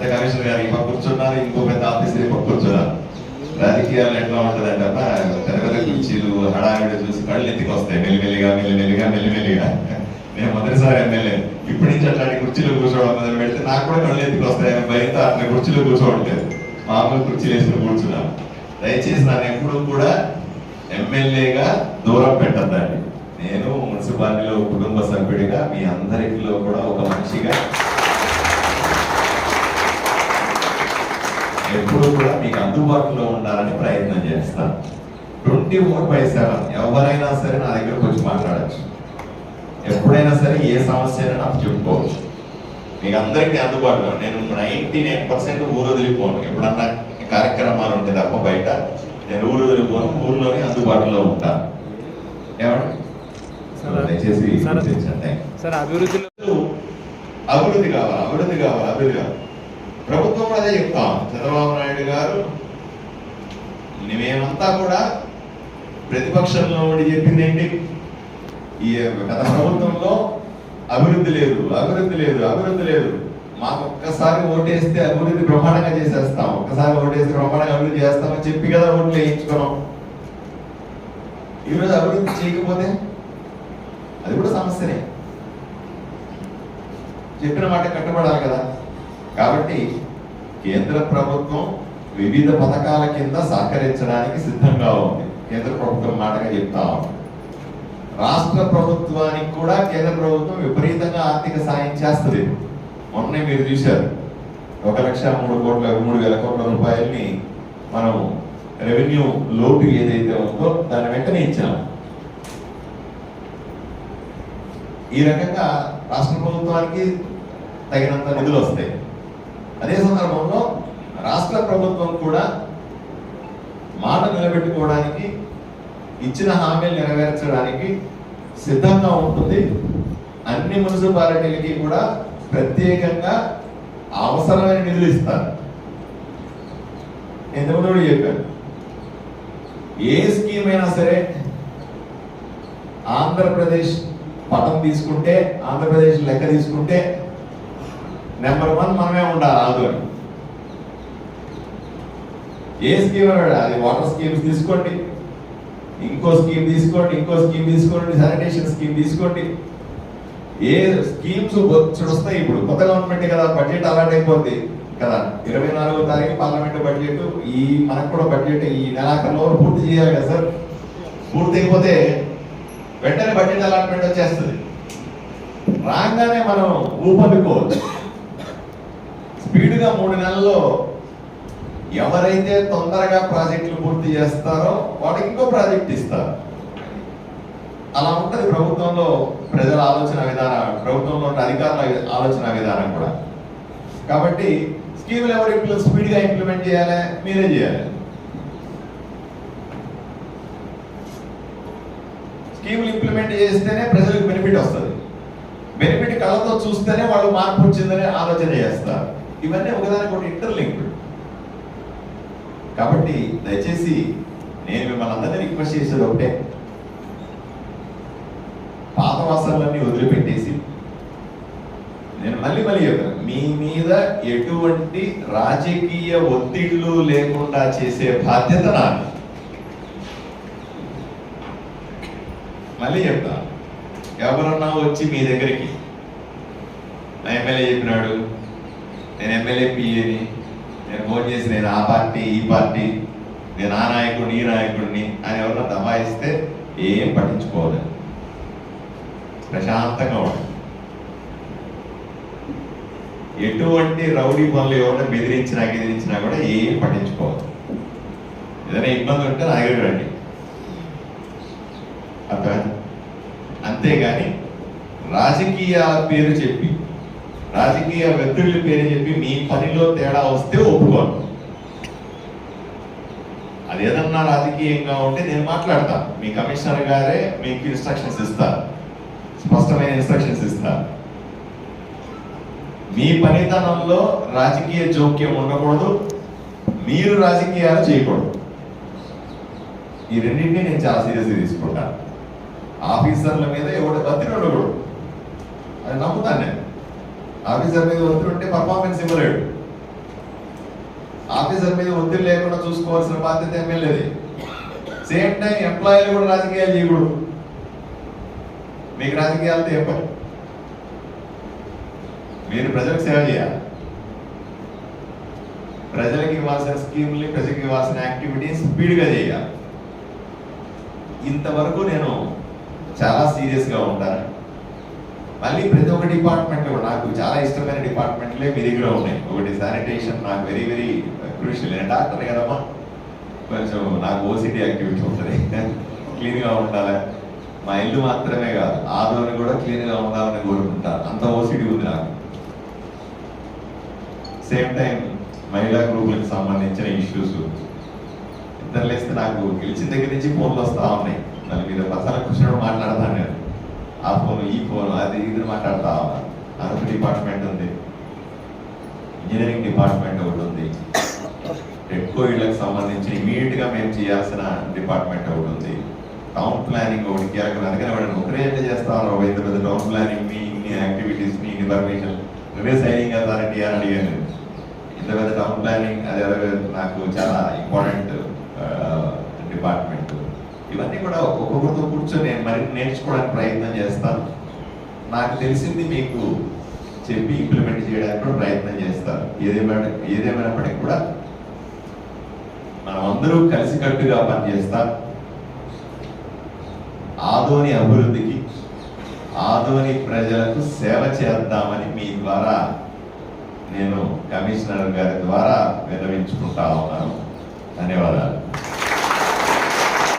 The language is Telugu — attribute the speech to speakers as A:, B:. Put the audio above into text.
A: పెద్ద కమిషనర్ గారు ఈ పక్క కూర్చున్నారు, ఇంకో పెద్ద ఆఫీసర్ ఈ పక్క కూర్చున్నారు. రాజకీయాలు ఎట్లా ఉంటుందంటే అబ్బా పెద్ద పెద్ద కుర్చీలు హడావిడి చూసి కళ్ళు ఎత్తికి వస్తాయి మెల్లిమెల్లిగా. నేను మొదటిసారి ఎమ్మెల్యే, ఇప్పటి నుంచి అట్లాంటి కుర్చీలో కూర్చోవడం మొదలు పెడితే నాకు కూడా కళ్ళు ఎత్తికి వస్తాయి. భయంతో అట్లా కుర్చీలో కూర్చోవట్లేదు, మామూలు కుర్చీలు వేసుకుని కూర్చున్నాను. దయచేసి నన్ను ఎప్పుడూ కూడా ఎమ్మెల్యేగా దూరం పెట్టద్దండి. నేను మున్సిపాలిటీలో కుటుంబ సభ్యుడిగా మీ అందరిలో కూడా ఒక మనిషిగా ఎప్పుడు కూడా మీకు అందుబాటులో ఉండాలని ప్రయత్నం చేస్తాను. 24/7 ఎవరైనా సరే నా దగ్గరకు వచ్చి మాట్లాడచ్చు, ఎప్పుడైనా సరే ఏ సమస్య అయినా నాకు చెప్పుకోవచ్చు. మీకు అందరికీ అందుబాటులో నేను 99% ఊరు వదిలిపోను. ఎప్పుడన్నా కార్యక్రమాలు ఉంటే తప్ప బయట నేను ఊరు వదిలిపోను, ఊర్లోనే అందుబాటులో ఉంటాను. ఏమండి దయచేసి అభివృద్ధి కావాలి. ప్రభుత్వం అదే చెప్తాం. చంద్రబాబు నాయుడు గారు మేమంతా కూడా ప్రతిపక్షంలో ఉండి చెప్పింది ఏంటి, ఈ గత ప్రభుత్వంలో అభివృద్ధి లేదు, మాకు ఒక్కసారి ఓటేస్తే అభివృద్ధి బ్రహ్మాండంగా చేసేస్తాం, ఒక్కసారి ఓటేస్తే బ్రహ్మాండంగా అభివృద్ధి చేస్తామని చెప్పి కదా ఓట్లు వేయించుకున్నాం. ఈరోజు అభివృద్ధి చేయకపోతే అది కూడా సమస్యనే. చెప్పిన మాట కట్టుబడాలి కదా. కాబట్టి కేంద్ర ప్రభుత్వం వివిధ పథకాల కింద సహకరించడానికి సిద్ధంగా ఉంది. కేంద్ర ప్రభుత్వం మాటగా చెప్తా ఉంది. రాష్ట్ర ప్రభుత్వానికి కూడా కేంద్ర ప్రభుత్వం విపరీతంగా ఆర్థిక సాయం చేస్తుంది. మొన్నే మీరు చూశారు, 1,03,000 కోట్ల రూపాయలని మనం రెవెన్యూ లోటు ఏదైతే ఉందో దాన్ని వెంటనే ఇచ్చాము. ఈ రకంగా రాష్ట్ర ప్రభుత్వానికి తగినంత నిధులు వస్తాయి. అదే సందర్భంలో రాష్ట్ర ప్రభుత్వం కూడా మాట నిలబెట్టుకోవడానికి, ఇచ్చిన హామీలు నెరవేర్చడానికి సిద్ధంగా ఉంటుంది. అన్ని మున్సిపాలిటీలకి కూడా ప్రత్యేకంగా అవసరమైన నిధులు ఇస్తారు. ఎంతమంది కూడా చెప్పారు, ఏ స్కీమ్ అయినా సరే ఆంధ్రప్రదేశ్ పటం తీసుకుంటే, ఆంధ్రప్రదేశ్ లెక్క తీసుకుంటే నెంబర్ 1 మనమే ఉండాలి ఆదోని. ఏ స్కీమ్ అది వాటర్ స్కీమ్స్ తీసుకోండి, ఇంకో స్కీమ్ తీసుకోండి, శానిటేషన్ స్కీమ్ తీసుకోండి. ఏ స్కీమ్స్ వస్తాయి. ఇప్పుడు కొత్త గవర్నమెంట్ కదా, బడ్జెట్ అలాంటి అయిపోద్ది కదా. 24వ తారీఖు పార్లమెంట్ బడ్జెట్, ఈ మనకు కూడా బడ్జెట్ ఈ నెలాఖరులో పూర్తి చేయాలి కదా సార్. పూర్తి అయిపోతే వెంటనే బడ్జెట్ అలాట్మెంట్ వచ్చేస్తుంది. రాగానే మనం ఊపందుకోవచ్చు. స్పీడ్గా 3 నెలల్లో ఎవరైతే తొందరగా ప్రాజెక్టులు పూర్తి చేస్తారో వాటికి ఇంకో ప్రాజెక్ట్ ఇస్తారు. అలా ఉంటుంది ప్రభుత్వంలో ప్రజల ఆలోచన విధానం, ప్రభుత్వంలో అధికారుల ఆలోచన విధానం కూడా. కాబట్టి స్కీములు ఎవరు స్పీడ్గా ఇంప్లిమెంట్ చేయాలి, మీరే చేయాలి. స్కీములు ఇంప్లిమెంట్ చేస్తేనే ప్రజలకు బెనిఫిట్ వస్తుంది. బెనిఫిట్ కళ్ళతో చూస్తేనే వాళ్ళు మార్పు వచ్చిందని ఆలోచన చేస్తారు. ఇవన్నీ ఒకదానికొకటి ఇంటర్లింక్డ్. కాబట్టి దయచేసి నేను మిమ్మల్ని అందరినీ రిక్వెస్ట్ చేసేది ఒకటే, పాత వాసనలన్నీ వదిలిపెట్టేసి, నేను మళ్ళీ చెప్పాను, మీ మీద ఎటువంటి రాజకీయ ఒత్తిళ్లు లేకుండా చేసే బాధ్యత నాది. మళ్ళీ చెప్తా, ఎవరన్నా వచ్చి మీ దగ్గరికి నా ఎమ్మెల్యే చెప్పినాడు, నేను ఎమ్మెల్యే పిఏని, నేను ఫోన్ చేసి నేను ఆ పార్టీ ఈ పార్టీ, నేను ఆ నాయకుడిని ఈ నాయకుడిని అని ఎవరన్నా దబాయిస్తే ఏం పట్టించుకోవాలి, ప్రశాంతంగా ఉండాలి. ఎటువంటి రౌడీ పనులు ఎవరైనా బెదిరించినా కూడా ఏం పట్టించుకోవాలి. ఏదైనా ఇబ్బంది ఉంటే నా దగ్గర రండి, అంతేగాని రాజకీయ పేరు చెప్పి, రాజకీయ వ్యక్తుల పేరు చెప్పి మీ పనిలో తేడా వస్తే ఒప్పుకోను. అది ఏదన్నా రాజకీయంగా ఉంటే నేను మాట్లాడతాను. మీ కమిషనర్ గారే మీకు ఇన్స్ట్రక్షన్స్ ఇస్తారు, స్పష్టమైన ఇన్స్ట్రక్షన్స్ ఇస్తారు. మీ పనితనంలో రాజకీయ జోక్యం ఉండకూడదు, మీరు రాజకీయాలు చేయకూడదు. ఈ రెండింటినీ నేను చాలా సీరియస్గా తీసుకుంటాను. ఆఫీసర్ల మీద ఎవడు ఒత్తిడి ఉండకూడదు, అది నమ్ముతాను నేను. ఆఫీసర్ మీద ఒత్తిడి ఉంటే పర్ఫార్మెన్స్ ఇవ్వలేడు. ఆఫీసర్ మీద ఒత్తిడి లేకుండా చూసుకోవాల్సిన బాధ్యత ఎమ్మెల్యేది. సేమ్ టైం ఎంప్లాయీలు కూడా రాజకీయాలు చేయకూడదు. మీకు రాజకీయాలతో ఏ పని? మీరు ప్రజలకు సేవ చేయాలి. ప్రజలకు ఇవ్వాల్సిన స్కీమ్ని, ప్రజలకు ఇవ్వాల్సిన యాక్టివిటీస్ స్పీడ్గా చేయాలి. ఇంతవరకు నేను చాలా సీరియస్గా ఉంటాను. మళ్ళీ ప్రతి ఒక్క డిపార్ట్మెంట్ కూడా నాకు చాలా ఇష్టమైన డిపార్ట్మెంట్లే మీ దగ్గర ఉన్నాయి. ఒకటి శానిటేషన్ నాకు వెరీ వెరీ క్రూషియల్. నేను డాక్టర్ కదమ్మా, కొంచెం నాకు ఓసిటీ యాక్టివిటీ ఉంటుంది. క్లీన్గా ఉండాలి. మా ఇల్లు మాత్రమే కాదు, ఆదోని కూడా క్లీన్గా ఉండాలని కోరుకుంటాను. అంత ఓసిటీ ఉంది నాకు. సేమ్ టైం మహిళా గ్రూపులకు సంబంధించిన ఇష్యూస్ ఇద్దరు లేస్తే నాకు గెలిచిన దగ్గర నుంచి ఫోన్లు వస్తూ ఉన్నాయి. మళ్ళీ మీరు పసాల కూర్చున్నప్పుడు మాట్లాడతాను నేను. ఆ ఫోన్, ఈ ఫోన్, అది ఇది మాట్లాడుతూ ఉన్నాను. అదొక డిపార్ట్మెంట్ ఉంది. ఇంజనీరింగ్ డిపార్ట్మెంట్ ఒకటి ఉంది. టెట్కో ఇళ్లకు సంబంధించి ఇమీడియట్గా మేము చేయాల్సిన డిపార్ట్మెంట్ ఒకటి ఉంది. టౌన్ ప్లానింగ్ ఒకటి కీలకం. అందుకని వాడిని ఒకరే ఎట్లా చేస్తా ఉన్నారు? ఇంత పెద్ద టౌన్ ప్లానింగ్ని, ఇన్ని యాక్టివిటీస్ని, ఇన్ని పర్మిషన్ నువ్వే సైనింగ్ అథారిటీ అని అడిగాను. ఇంత పెద్ద టౌన్ ప్లానింగ్ అది నాకు చాలా ఇంపార్టెంట్ డిపార్ట్మెంట్. ఇవన్నీ కూడా ఒక్కొక్కరితో కూర్చొని నేను మరి నేర్చుకోవడానికి ప్రయత్నం చేస్తాను. నాకు తెలిసింది మీకు చెప్పి ఇంప్లిమెంట్ చేయడానికి కూడా ప్రయత్నం చేస్తాను. ఏదేమైనప్పటికీ కూడా మనం అందరూ కలిసికట్టుగా పనిచేస్తాం. ఆదోని అభివృద్ధికి, ఆదోని ప్రజలకు సేవ చేద్దామని మీ ద్వారా నేను కమిషనర్ గారి ద్వారా విన్నవించుకుంటా ఉన్నాను. ధన్యవాదాలు.